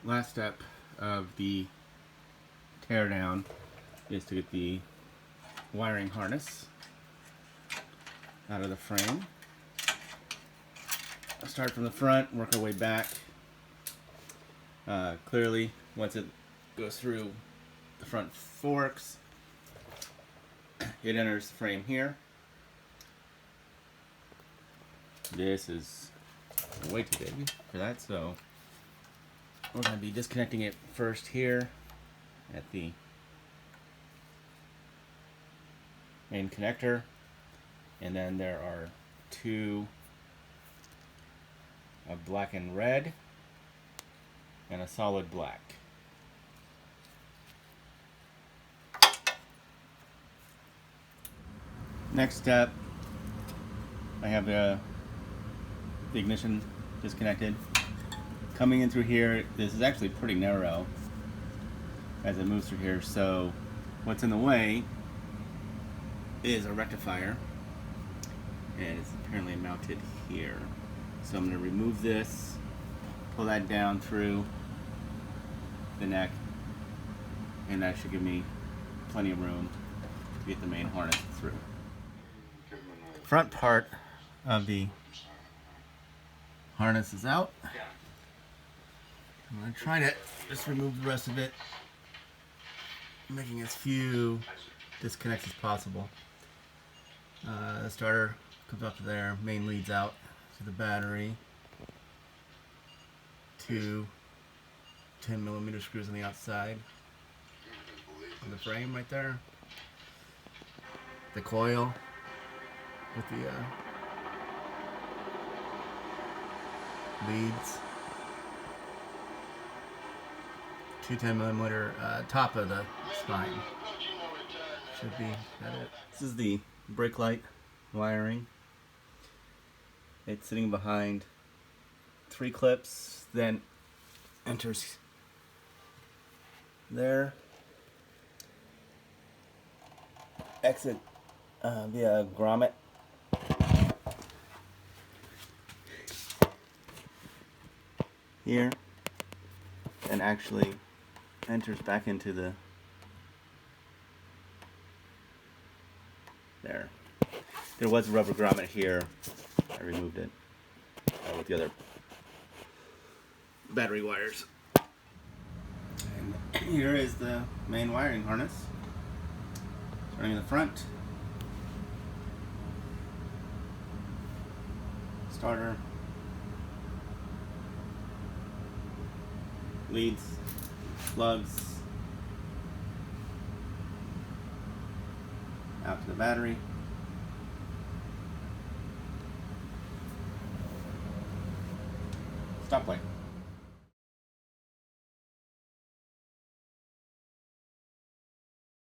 Last step of the teardown is to get the wiring harness out of the frame. I'll start from the front, work our way back. Clearly, once it goes through the front forks, it enters the frame here. This is way too big for that, so we're going to be disconnecting it first here at the main connector, and then there are two of black and red and a solid black. Next step, I have the ignition disconnected. Coming in through here, this is actually pretty narrow as it moves through here, so what's in the way is a rectifier, and it's apparently mounted here. So I'm going to remove this, pull that down through the neck, and that should give me plenty of room to get the main harness through. Front part of the harness is out. I'm going to try to just remove the rest of it, making as few disconnects as possible. The starter comes up to there, main leads out to the battery, two 10mm screws on the outside on the frame right there, the coil with the leads, two 10mm top of the spine. Should be that it. This is the brake light wiring. It's sitting behind 3 clips, then enters there. Exit via grommet. Here, and actually enters back into the there. There was a rubber grommet here. I removed it with the other battery wires. And here is the main wiring harness. Starting in the front. Starter. Leads, plugs, out to the battery. Stop light.